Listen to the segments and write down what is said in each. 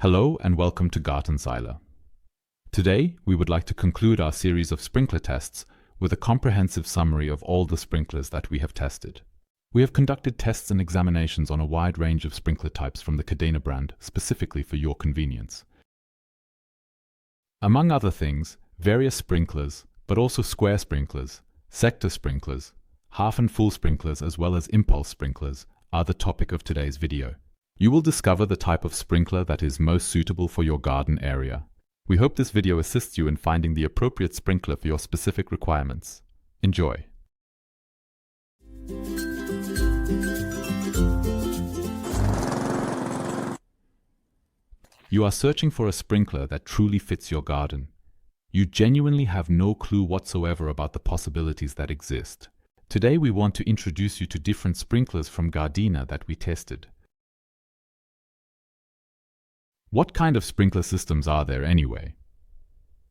Hello and welcome to Gartenzeiler. Today, we would like to conclude our series of sprinkler tests with a comprehensive summary of all the sprinklers that we have tested. We have conducted tests and examinations on a wide range of sprinkler types from the Gardena brand, specifically for your convenience. Among other things, various sprinklers, but also square sprinklers, sector sprinklers, half and full sprinklers as well as impulse sprinklers are the topic of today's video. You will discover the type of sprinkler that is most suitable for your garden area. We hope this video assists you in finding the appropriate sprinkler for your specific requirements. Enjoy! You are searching for a sprinkler that truly fits your garden. You genuinely have no clue whatsoever about the possibilities that exist. Today we want to introduce you to different sprinklers from Gardena that we tested. What kind of sprinkler systems are there anyway?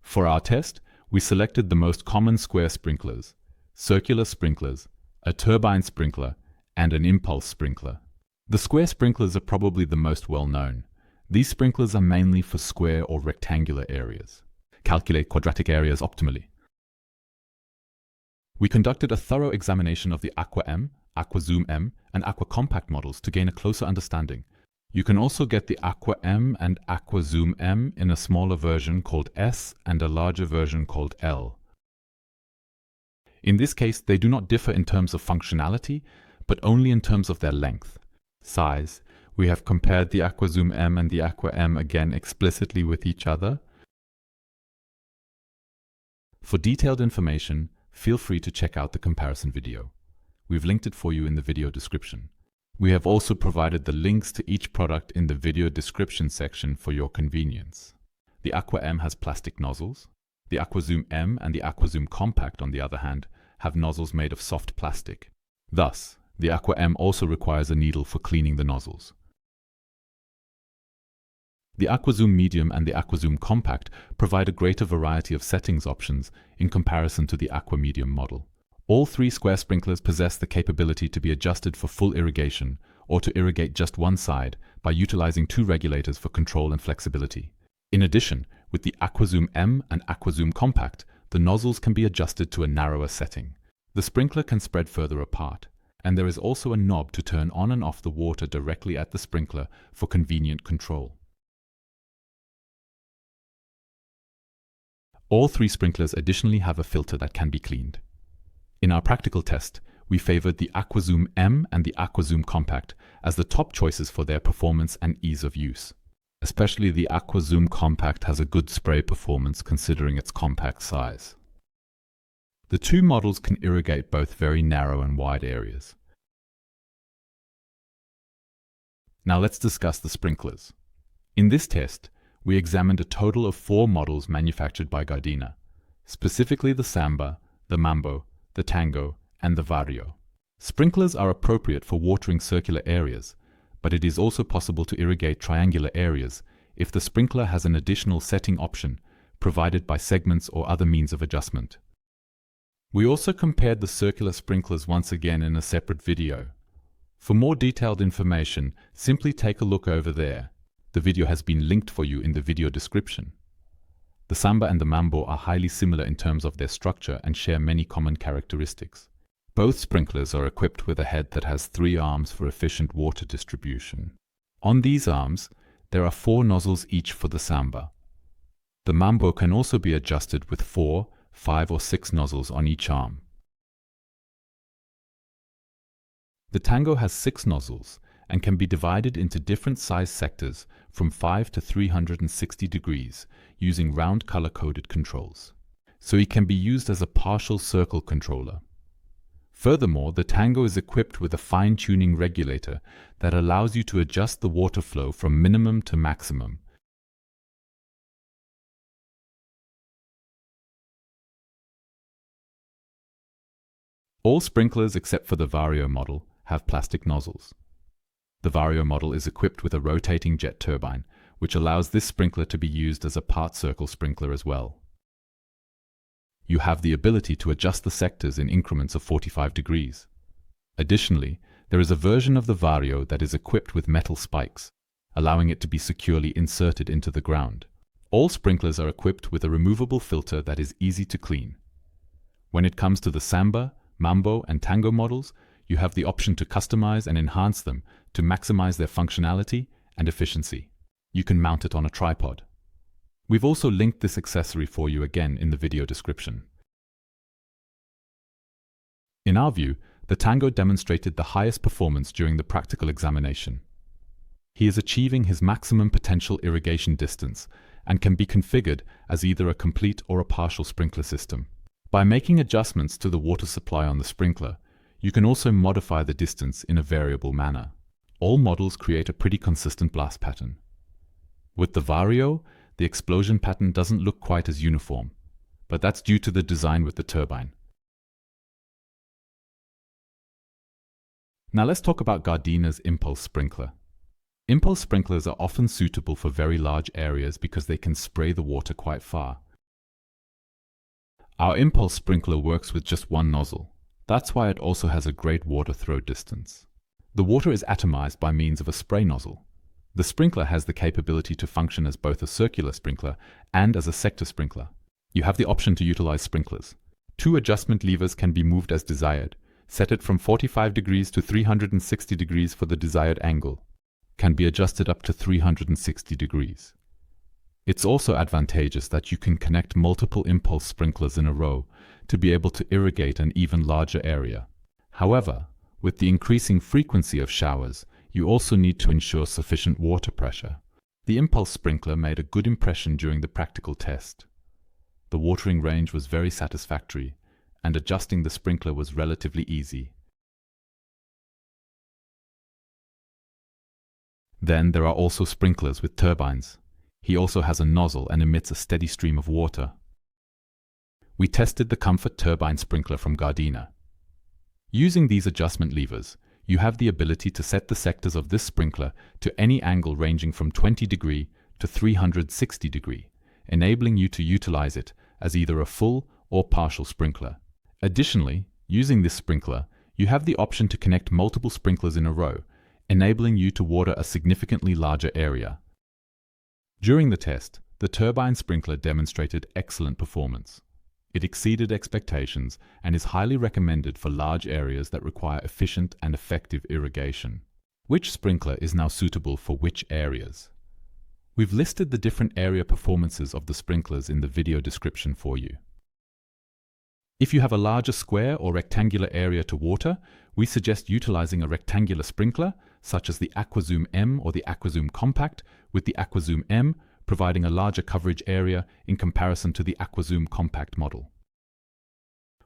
For our test, we selected the most common square sprinklers, circular sprinklers, a turbine sprinkler, and an impulse sprinkler. The square sprinklers are probably the most well known. These sprinklers are mainly for square or rectangular areas. Calculate quadratic areas optimally. We conducted a thorough examination of the Aqua M, Aqua Zoom M, and Aqua Compact models to gain a closer understanding. You can also get the Aqua M and Aqua Zoom M in a smaller version called S and a larger version called L. In this case, they do not differ in terms of functionality, but only in terms of their length. Size, we have compared the Aqua Zoom M and the Aqua M again explicitly with each other. For detailed information, feel free to check out the comparison video. We've linked it for you in the video description. We have also provided the links to each product in the video description section for your convenience. The Aqua M has plastic nozzles. The Aqua Zoom M and the Aqua Zoom Compact, on the other hand, have nozzles made of soft plastic. Thus, the Aqua M also requires a needle for cleaning the nozzles. The Aqua Zoom Medium and the Aqua Zoom Compact provide a greater variety of settings options in comparison to the Aqua Medium model. All three square sprinklers possess the capability to be adjusted for full irrigation or to irrigate just one side by utilizing two regulators for control and flexibility. In addition, with the Aqua Zoom M and Aqua Zoom Compact, the nozzles can be adjusted to a narrower setting. The sprinkler can spread further apart, and there is also a knob to turn on and off the water directly at the sprinkler for convenient control. All three sprinklers additionally have a filter that can be cleaned. In our practical test, we favored the Aqua Zoom M and the Aqua Zoom Compact as the top choices for their performance and ease of use. Especially the Aqua Zoom Compact has a good spray performance considering its compact size. The two models can irrigate both very narrow and wide areas. Now let's discuss the sprinklers. In this test, we examined a total of 4 models manufactured by Gardena, specifically the Samba, the Mambo, the Tango, and the Vario. Sprinklers are appropriate for watering circular areas, but it is also possible to irrigate triangular areas if the sprinkler has an additional setting option provided by segments or other means of adjustment. We also compared the circular sprinklers once again in a separate video. For more detailed information, simply take a look over there. The video has been linked for you in the video description. The Samba and the Mambo are highly similar in terms of their structure and share many common characteristics. Both sprinklers are equipped with a head that has 3 arms for efficient water distribution. On these arms, there are 4 nozzles each for the Samba. The Mambo can also be adjusted with 4, 5 or 6 nozzles on each arm. The Tango has 6 nozzles and can be divided into different size sectors from 5 to 360 degrees using round color-coded controls. So it can be used as a partial circle controller. Furthermore, the Tango is equipped with a fine-tuning regulator that allows you to adjust the water flow from minimum to maximum. All sprinklers except for the Vario model have plastic nozzles. The Vario model is equipped with a rotating jet turbine, which allows this sprinkler to be used as a part circle sprinkler as well. You have the ability to adjust the sectors in increments of 45 degrees. Additionally, there is a version of the Vario that is equipped with metal spikes. allowing it to be securely inserted into the ground. All sprinklers are equipped with a removable filter that is easy to clean. When it comes to the Samba, Mambo, and Tango models, you have the option to customize and enhance them to maximize their functionality and efficiency. You can mount it on a tripod. We've also linked this accessory for you again in the video description. In our view, the Tango demonstrated the highest performance during the practical examination. He is achieving his maximum potential irrigation distance and can be configured as either a complete or a partial sprinkler system. By making adjustments to the water supply on the sprinkler, you can also modify the distance in a variable manner. All models create a pretty consistent blast pattern. With the Vario, the explosion pattern doesn't look quite as uniform, but that's due to the design with the turbine. Now let's talk about Gardena's impulse sprinkler. Impulse sprinklers are often suitable for very large areas because they can spray the water quite far. Our impulse sprinkler works with just one nozzle. That's why it also has a great water throw distance. The water is atomized by means of a spray nozzle. The sprinkler has the capability to function as both a circular sprinkler and as a sector sprinkler. You have the option to utilize sprinklers. 2 adjustment levers can be moved as desired. Set it from 45 degrees to 360 degrees for the desired angle. Can be adjusted up to 360 degrees. It's also advantageous that you can connect multiple impulse sprinklers in a row to be able to irrigate an even larger area. However, with the increasing frequency of showers, you also need to ensure sufficient water pressure. The impulse sprinkler made a good impression during the practical test. The watering range was very satisfactory, and adjusting the sprinkler was relatively easy. Then there are also sprinklers with turbines. He also has a nozzle and emits a steady stream of water. We tested the Comfort Turbine sprinkler from Gardena. Using these adjustment levers, you have the ability to set the sectors of this sprinkler to any angle ranging from 20 degree to 360 degree, enabling you to utilize it as either a full or partial sprinkler. Additionally, using this sprinkler, you have the option to connect multiple sprinklers in a row, enabling you to water a significantly larger area. During the test, the turbine sprinkler demonstrated excellent performance. It exceeded expectations and is highly recommended for large areas that require efficient and effective irrigation. Which sprinkler is now suitable for which areas? We've listed the different area performances of the sprinklers in the video description for you. If you have a larger square or rectangular area to water, we suggest utilizing a rectangular sprinkler, such as the AquaZoom M or the AquaZoom Compact, with the AquaZoom M providing a larger coverage area in comparison to the AquaZoom Compact model.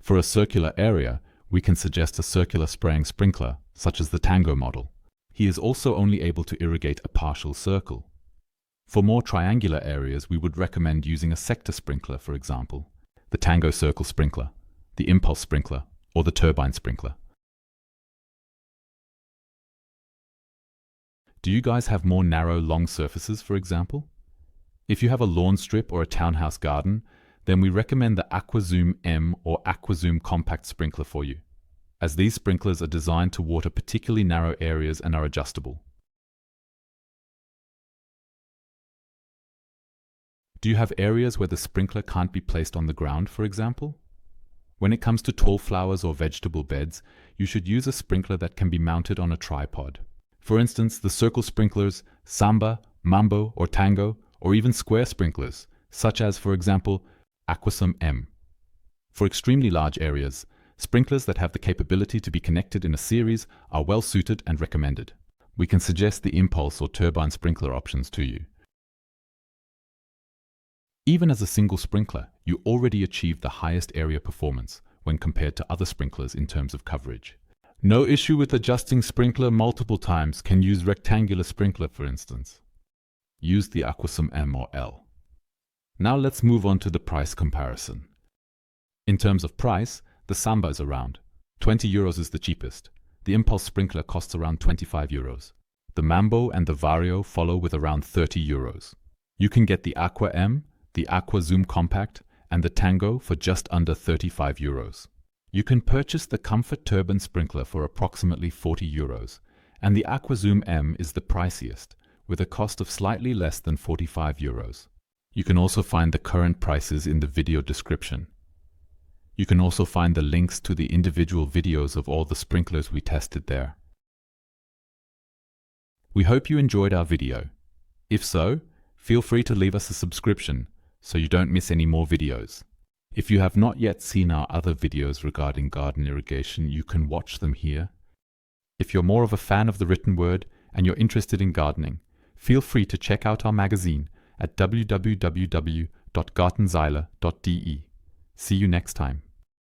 For a circular area, we can suggest a circular spraying sprinkler, such as the Tango model. He is also only able to irrigate a partial circle. For more triangular areas, we would recommend using a sector sprinkler, for example, the Tango Circle Sprinkler, the Impulse Sprinkler, or the Turbine Sprinkler. Do you guys have more narrow, long surfaces, for example? If you have a lawn strip or a townhouse garden, then we recommend the AquaZoom M or AquaZoom Compact Sprinkler for you, as these sprinklers are designed to water particularly narrow areas and are adjustable. Do you have areas where the sprinkler can't be placed on the ground, for example? When it comes to tall flowers or vegetable beds, you should use a sprinkler that can be mounted on a tripod. For instance, the circle sprinklers, Samba, Mambo, or Tango, or even square sprinklers, such as, for example, AquaZoom M. For extremely large areas, sprinklers that have the capability to be connected in a series are well suited and recommended. We can suggest the impulse or turbine sprinkler options to you. Even as a single sprinkler, you already achieve the highest area performance when compared to other sprinklers in terms of coverage. No issue with adjusting sprinkler multiple times. Can use rectangular sprinkler, for instance. Use the AquaZoom M or L. Now let's move on to the price comparison. In terms of price, the Samba is around 20 euros is the cheapest. The impulse sprinkler costs around 25 euros. The Mambo and the Vario follow with around 30 euros. You can get the Aqua M, the AquaZoom Compact, and the Tango for just under 35 euros. You can purchase the Comfort Turbine sprinkler for approximately 40 euros, and the AquaZoom M is the priciest, with a cost of slightly less than 45 euros. You can also find the current prices in the video description. You can also find the links to the individual videos of all the sprinklers we tested there. We hope you enjoyed our video. If so, feel free to leave us a subscription so you don't miss any more videos. If you have not yet seen our other videos regarding garden irrigation, you can watch them here. If you're more of a fan of the written word and you're interested in gardening, feel free to check out our magazine at www.gartenzeiler.de. See you next time.